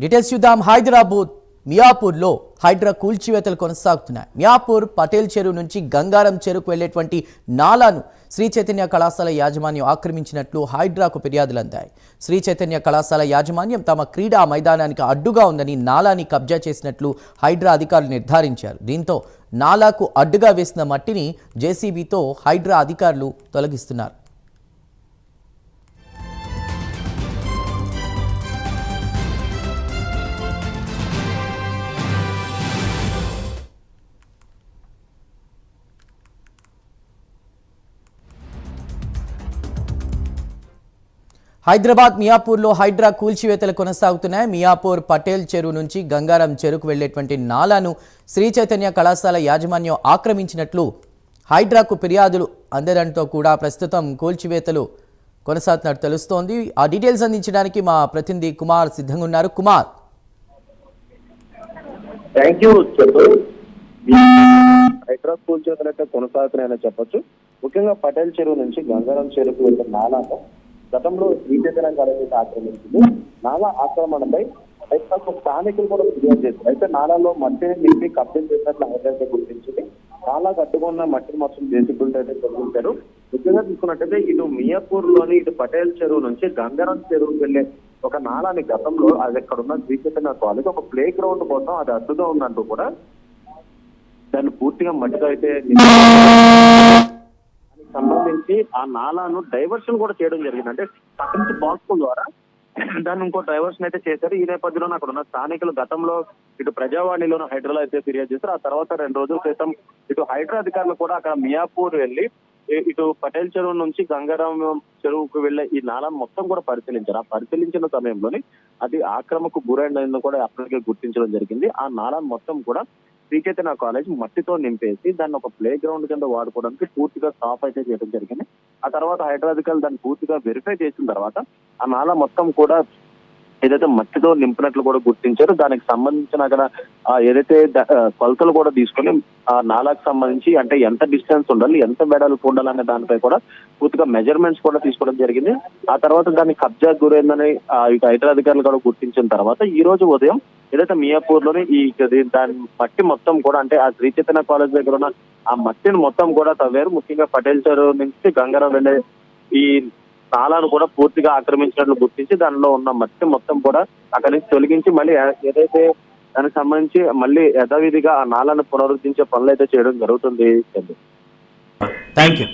Details చూద్దాం. హైదరాబాద్ మియాపూర్లో హైడ్రా కూల్చివేతలు కొనసాగుతున్నాయి. మియాపూర్ పటేల్ చెరువు నుంచి గంగారం చెరువుకు వెళ్లేటువంటి నాలాను శ్రీ చైతన్య కళాశాల యాజమాన్యం ఆక్రమించినట్లు హైడ్రాకు ఫిర్యాదులు అందాయి. శ్రీ చైతన్య కళాశాల యాజమాన్యం తమ క్రీడా మైదానానికి అడ్డుగా ఉందని నాలాని కబ్జా చేసినట్లు హైడ్రా అధికారులు నిర్ధారించారు. దీంతో నాలాకు అడ్డుగా వేసిన మట్టిని జేసీబీతో హైడ్రా అధికారులు తొలగిస్తున్నారు. హైదరాబాద్ మియాపూర్లో హైడ్రా కూల్చివేతలు కొనసాగుతున్నాయి. మియాపూర్ పటేల్ చెరువు నుంచి గంగారం చెరువుకు వెళ్లేటువంటి నాలాను శ్రీ చైతన్య కళాశాల యాజమాన్యం ఆక్రమించినట్లు హైడ్రాకు ఫిర్యాదులు అందడంతో కూడా ప్రస్తుతం కూల్చివేతలు కొనసాగుతున్నట్టు తెలుస్తోంది. ఆ డీటెయిల్స్ అందించడానికి మా ప్రతినిధి కుమార్ సిద్ధంగా ఉన్నారు. కుమార్, హైడ్రా కూల్చివేతలు అయితే కొనసాగుతున్నాయని చెప్పొచ్చు. ముఖ్యంగా పటేల్ చెరువు నుంచి గంగారం చెరువుకు వెళ్తే నాలాను గతంలో శ్రీచైతన్య కాలేజీకి ఆక్రమించింది. నాలా ఆక్రమణపై స్థానికులు కూడా ఫిర్యాదు చేశారు. అయితే నాలాలో మట్టిని నింపి కబ్జా చేసినట్లు హైదరాబాద్ గుర్తించింది. నాలా కట్టుకున్న మట్టిని మొత్తం జేసీబీలతో అయితే తొలగించారు. ముఖ్యంగా చూసుకున్నట్టయితే ఇటు మియాపూర్ లోని ఇటు పటేల్ చెరువు నుంచి గంగారం చెరువుకు వెళ్లే ఒక నాలాని గతంలో అది ఎక్కడ ఉన్న శ్రీచైతన్య కాలేజ్ ఒక ప్లే గ్రౌండ్ కోసం అది అడ్డుగా ఉందంటూ కూడా దాన్ని పూర్తిగా మట్టితో అయితే సంబంధించి ఆ నాలాను డైవర్షన్ కూడా చేయడం జరిగింది. అంటే పక్క నుంచి బాక్స్ ద్వారా దాన్ని ఇంకో డైవర్షన్ అయితే చేశారు. ఈ నేపథ్యంలో అక్కడ ఉన్న స్థానికులు గతంలో ఇటు ప్రజావాణిలోను హైడ్రాలో అయితే ఫిర్యాదు చేశారు. ఆ తర్వాత 2 రోజుల క్రితం ఇటు హైడ్రా అధికారులు కూడా అక్కడ మియాపూర్ వెళ్లి ఇటు పటేల్ చెరువు నుంచి గంగారం చెరువుకు వెళ్లే ఈ నాలాను మొత్తం కూడా పరిశీలించారు. ఆ పరిశీలించిన సమయంలోని అది ఆక్రమకు గురైందని కూడా అప్పటికే గుర్తించడం జరిగింది. ఆ నాలాను మొత్తం కూడా శ్రీచైతన్య కాలేజ్ మట్టితో నింపేసి దాన్ని ఒక ప్లే గ్రౌండ్ కింద వాడుకోవడానికి పూర్తిగా స్టాప్ అయితే చేయడం జరిగింది. ఆ తర్వాత హైదరాబాద్ దాన్ని పూర్తిగా వెరిఫై చేసిన తర్వాత ఆ నాలా మొత్తం కూడా ఏదైతే మట్టితో నింపినట్లు కూడా గుర్తించారు. దానికి సంబంధించిన అక్కడ ఏదైతే కొలతలు కూడా తీసుకొని ఆ నాలాకు సంబంధించి అంటే ఎంత డిస్టెన్స్ ఉండాలి, ఎంత వెడల్పు ఉండాలనే దానిపై కూడా పూర్తిగా మెజర్మెంట్స్ కూడా తీసుకోవడం జరిగింది. ఆ తర్వాత దాన్ని కబ్జా గురైందని ఇక హైదరాబాద్ అధికారులు కూడా గుర్తించిన తర్వాత ఈ రోజు ఉదయం ఏదైతే మియాపూర్ లోని ఈ దాని మట్టి మొత్తం కూడా అంటే ఆ శ్రీ చైతన్య కాలేజ్ దగ్గర ఉన్న ఆ మట్టిని మొత్తం కూడా తవ్వారు. ముఖ్యంగా పటేల్ చెరువు నుంచి గంగారం వెళ్లే ఈ నాలాను కూడా పూర్తిగా ఆక్రమించినట్లు గుర్తించి దానిలో ఉన్న మట్టి మొత్తం కూడా అక్కడి నుంచి తొలగించి మళ్ళీ ఏదైతే దానికి సంబంధించి మళ్ళీ యథావిధిగా ఆ నాలాను పునరుద్ధరించే పనులు అయితే చేయడం జరుగుతుంది. Thank you.